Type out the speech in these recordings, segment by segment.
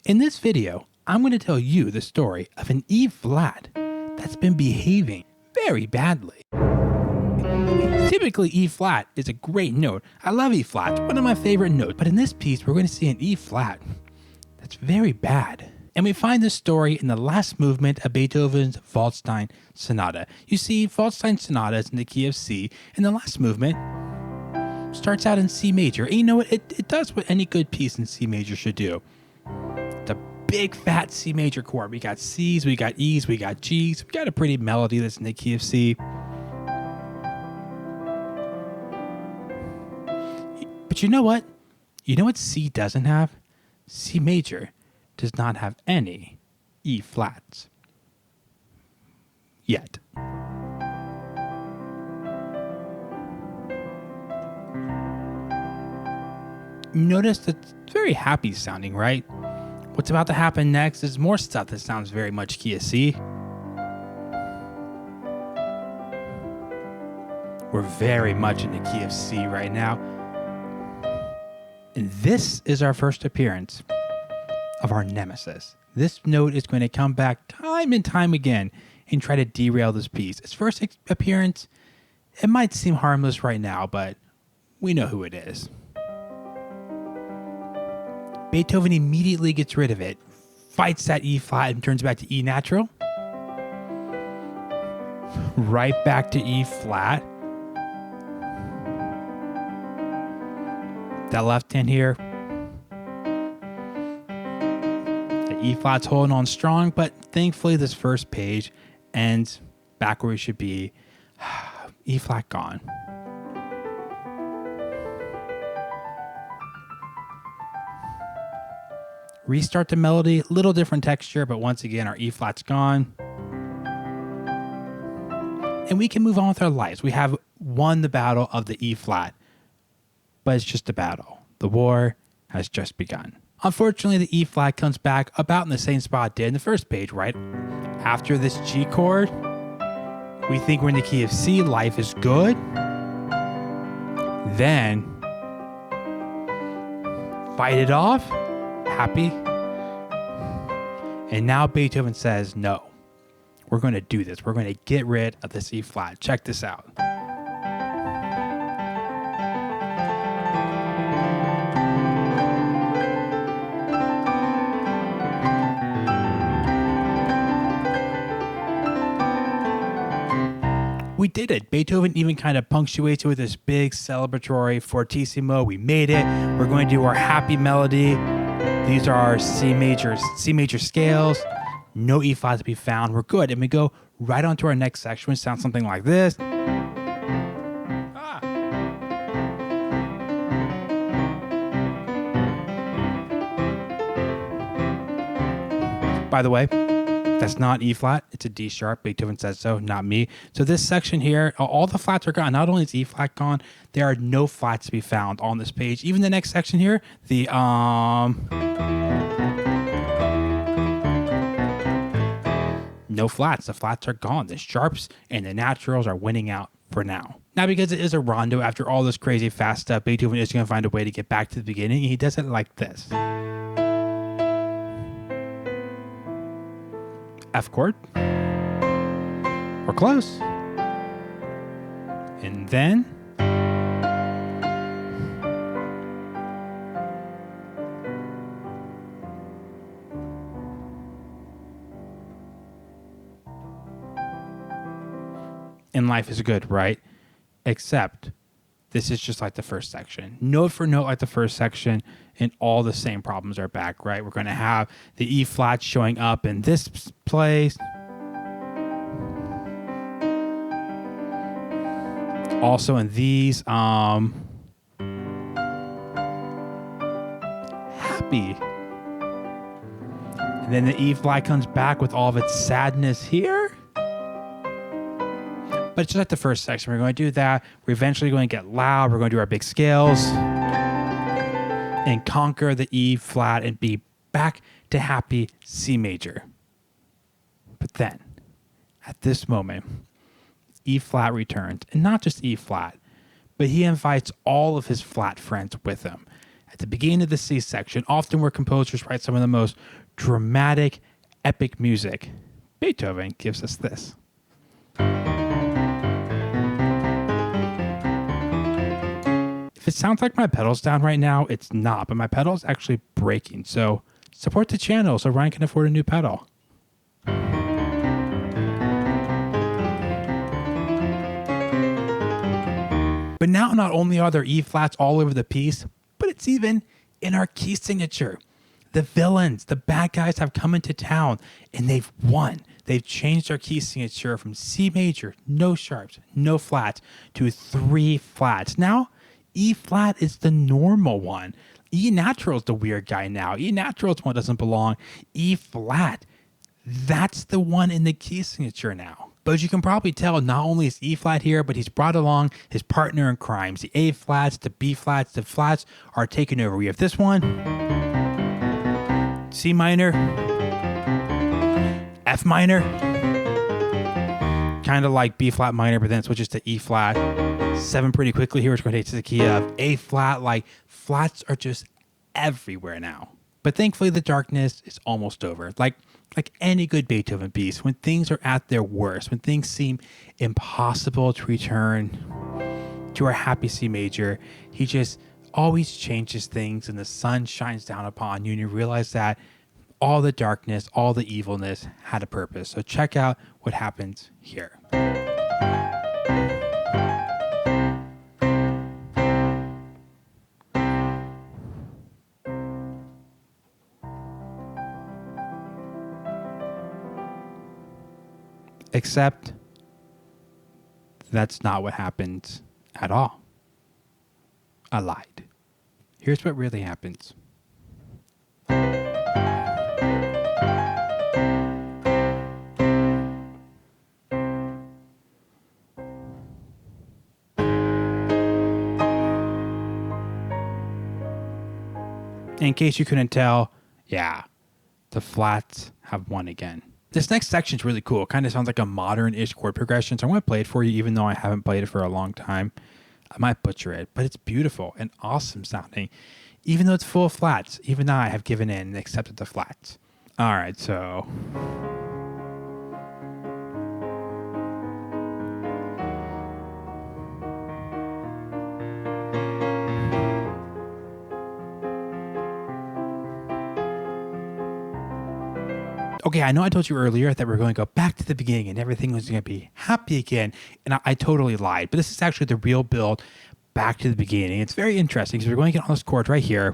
In this video, I'm going to tell you the story of an E flat that's been behaving very badly. Typically, E flat is a great note. I love E flat, it's one of my favorite notes. But in this piece, we're going to see an E flat that's very bad. And we find this story in the last movement of Beethoven's Waldstein sonata. You see, Waldstein sonata is in the key of C, and the last movement starts out in C major. And you know what? It does what any good piece in C major should do. The big fat C major chord. We got C's, we got E's, we got G's. We got a pretty melody that's in the key of C. But you know what? You know what C doesn't have? C major does not have any E flats. Yet. Notice that it's very happy sounding, right? What's about to happen next is more stuff that sounds very much key of C. We're very much in the key of C right now. And this is our first appearance of our nemesis. This note is going to come back time and time again and try to derail this piece. Its first appearance, it might seem harmless right now, but we know who it is. Beethoven immediately gets rid of it, fights that E flat and turns back to E natural. Right back to E flat. That left hand here. The E flat's holding on strong, but thankfully this first page ends back where we should be. E flat gone. Restart the melody, little different texture, but once again, our E flat's gone. And we can move on with our lives. We have won the battle of the E flat, but it's just a battle. The war has just begun. Unfortunately, the E flat comes back about in the same spot it did in the first page, right? After this G chord, we think we're in the key of C, life is good. Then, fight it off. Happy. And now Beethoven says, no, we're going to do this. We're going to get rid of this E flat. Check this out. We did it. Beethoven even kind of punctuates it with this big celebratory fortissimo. We made it. We're going to do our happy melody. These are our C major scales. No E flat to be found. We're good. And we go right on to our next section, which sounds something like this. By the way, that's not E flat. It's a D sharp. Beethoven says so, not me. So this section here, all the flats are gone. Not only is E flat gone, there are no flats to be found on this page. Even the next section here, the no flats. The flats are gone. The sharps and the naturals are winning out for now. Now, because it is a rondo, after all this crazy fast stuff, Beethoven is going to find a way to get back to the beginning. And he does it like this. F chord. We're close. And then and life is good, right? Except this is just like the first section. Note for note like the first section, and all the same problems are back, right? We're going to have the E flat showing up in this place. Also in these, happy. And then the E flat comes back with all of its sadness here. But it's just like the first section. We're going to do that. We're eventually going to get loud. We're going to do our big scales and conquer the E flat and be back to happy C major. But then, at this moment, E flat returns. And not just E flat, but he invites all of his flat friends with him. at the beginning of the C section, often where composers write some of the most dramatic, epic music. Beethoven gives us this. If it sounds like my pedal's down right now, it's not, but my pedal's actually breaking. So support the channel so Ryan can afford a new pedal. But now not only are there E flats all over the piece, but it's even in our key signature. The villains, the bad guys have come into town and they've won. They've changed our key signature from C major, no sharps, no flats, to 3 flats. Now, E flat is the normal one. E natural is the weird guy now. E natural is one that doesn't belong. E flat, that's the one in the key signature now. But as you can probably tell, not only is E flat here, but he's brought along his partner in crimes. The A flats, the B flats, the flats are taking over. We have this one, C minor, F minor, kind of like B flat minor, but then it switches to E flat. 7 pretty quickly here, which going to take to the key of A flat. Like, flats are just everywhere now. But thankfully, the darkness is almost over. Like any good Beethoven piece, when things are at their worst, when things seem impossible to return to our happy C major, he just always changes things and the sun shines down upon you and you realize that all the darkness, all the evilness had a purpose. So check out what happens here. Except that's not what happened at all. I lied. Here's what really happens. In case you couldn't tell, yeah, the flats have won again. This next section is really cool. It kind of sounds like a modern-ish chord progression, so I'm going to play it for you, even though I haven't played it for a long time. I might butcher it, but it's beautiful and awesome sounding. Even though it's full of flats, even I have given in and accepted the flats. All right, so... Okay, I know I told you earlier that we're going to go back to the beginning and everything was going to be happy again, and I totally lied. But this is actually the real build back to the beginning. It's very interesting because we're going to get on this chord right here,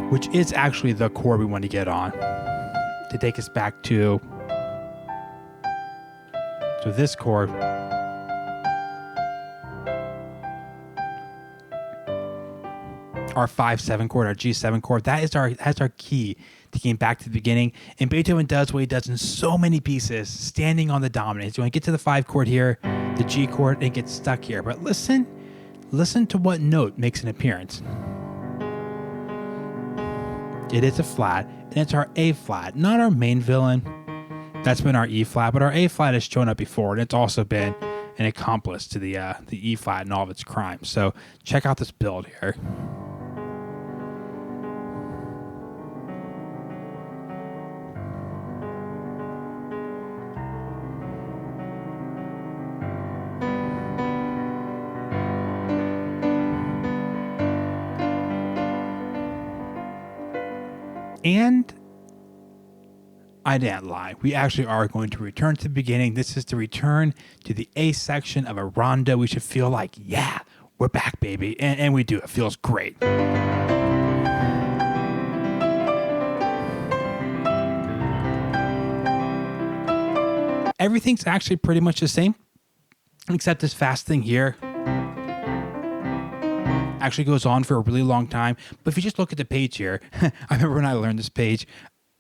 which is actually the chord we want to get on to take us back to this chord. Our 5-7 chord, our G7 chord, that's our key to getting back to the beginning. And Beethoven does what he does in so many pieces, standing on the dominant. So when I get to the 5 chord here, the G chord, and get stuck here. But listen to what note makes an appearance. It is a flat, and it's our A flat, not our main villain. That's been our E flat, but our A flat has shown up before, and it's also been an accomplice to the E flat and all of its crimes. So check out this build here. And I didn't lie. We actually are going to return to the beginning. This is the return to the A section of a rondo. We should feel like, yeah, we're back, baby. And we do. It feels great. Everything's actually pretty much the same, except this fast thing here actually goes on for a really long time. But if you just look at the page here, I remember when I learned this page,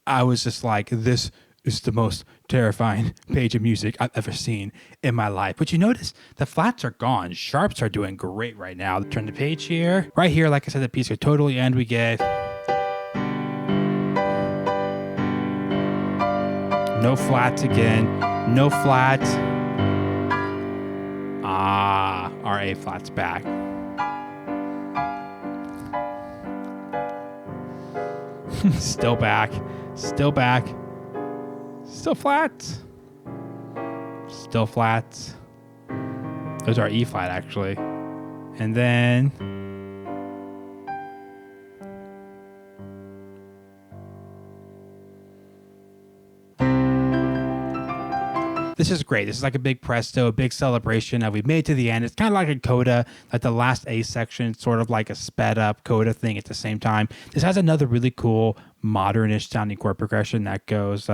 I was just like, this is the most terrifying page of music I've ever seen in my life. But you notice the flats are gone. Sharps are doing great right now. Turn the page here. Right here, like I said, the piece could totally end. We get no flats again. No flats. Our A flat's back. Still back, still back, still flat, still flat. Those are E flat actually. And then this is great. This is like a big presto, a big celebration of we've made it to the end. It's kind of like a coda, like the last A section, sort of like a sped up coda thing at the same time. This has another really cool modernish sounding chord progression that goes,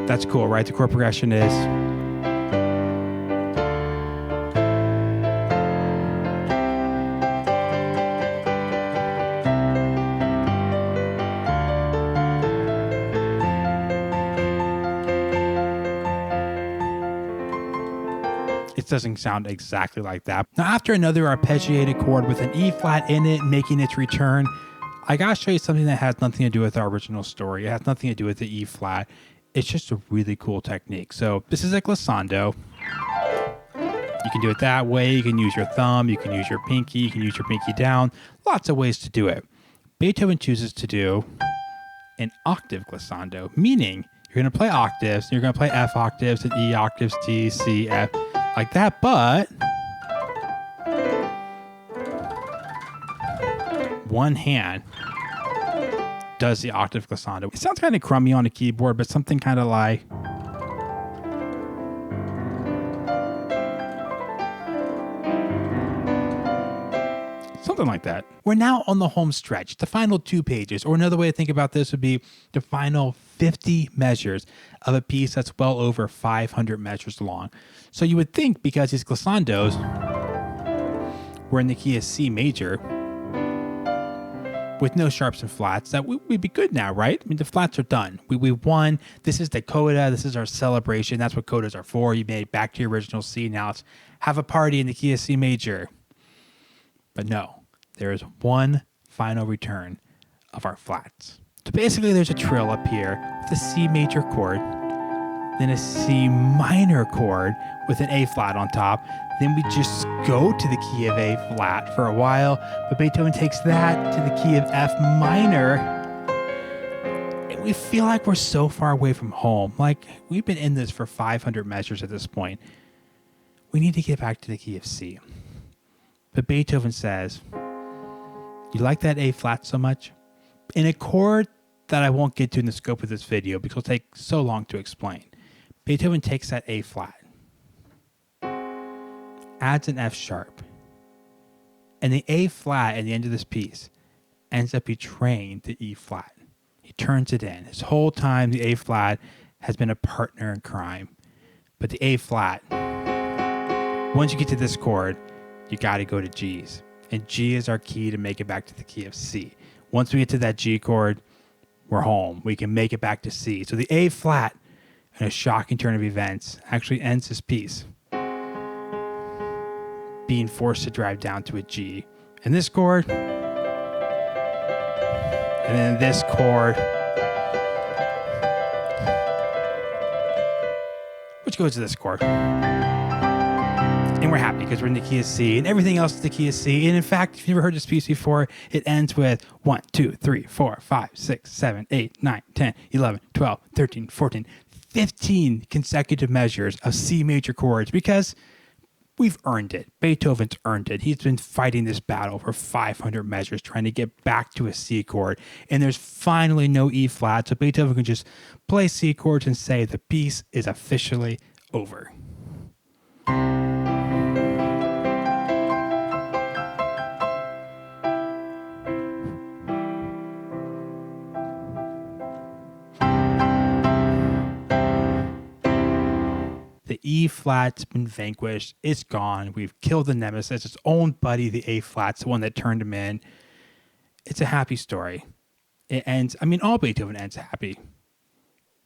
that's cool, right? The chord progression is, it doesn't sound exactly like that. Now, after another arpeggiated chord with an E flat in it, making its return, I gotta show you something that has nothing to do with our original story. It has nothing to do with the E flat. It's just a really cool technique. So this is a glissando. You can do it that way. You can use your thumb. You can use your pinky. You can use your pinky down. Lots of ways to do it. Beethoven chooses to do an octave glissando, meaning you're going to play octaves. You're going to play F octaves and E octaves, D, C, F, like that. But one hand does the octave glissando. It sounds kind of crummy on a keyboard, but something kind of like, something like that. We're now on the home stretch, the final 2 pages, or another way to think about this would be the final 50 measures of a piece that's well over 500 measures long. So you would think, because these glissandos were in the key of C major, with no sharps and flats, that we'd be good now, right? I mean, the flats are done. We won. This is the coda. This is our celebration. That's what codas are for. You made it back to your original C. Now let's have a party in the key of C major. But no, there is one final return of our flats. So basically there's a trill up here with a C major chord, then a C minor chord with an A flat on top. Then we just go to the key of A flat for a while, but Beethoven takes that to the key of F minor. And we feel like we're so far away from home. Like we've been in this for 500 measures at this point. We need to get back to the key of C. But Beethoven says, you like that A flat so much? In a chord that I won't get to in the scope of this video because it'll take so long to explain, Beethoven takes that A flat, adds an F sharp, and the A flat at the end of this piece ends up betraying the E flat. He turns it in. This whole time the A flat has been a partner in crime. But the A flat, once you get to this chord, you got to go to G's. And G is our key to make it back to the key of C. Once we get to that G chord, we're home. We can make it back to C. So the A flat, in a shocking turn of events, actually ends this piece being forced to drive down to a G. And this chord, and then this chord, which goes to this chord. And we're happy because we're in the key of C, and everything else is the key of C. And in fact, if you've never heard this piece before, it ends with 1, 2, 3, 4, 5, 6, 7, 8, 9, 10, 11, 12, 13, 14, 15 consecutive measures of C major chords because we've earned it. Beethoven's earned it. He's been fighting this battle for 500 measures, trying to get back to a C chord. And there's finally no E flat, so Beethoven can just play C chords and say the piece is officially over. The E flat's been vanquished. It's gone. We've killed the nemesis. Its own buddy, the A flat's the one that turned him in. It's a happy story. It ends, I mean, all Beethoven ends happy.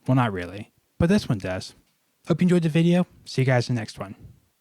Well, not really, but this one does. Hope you enjoyed the video. See you guys in the next one.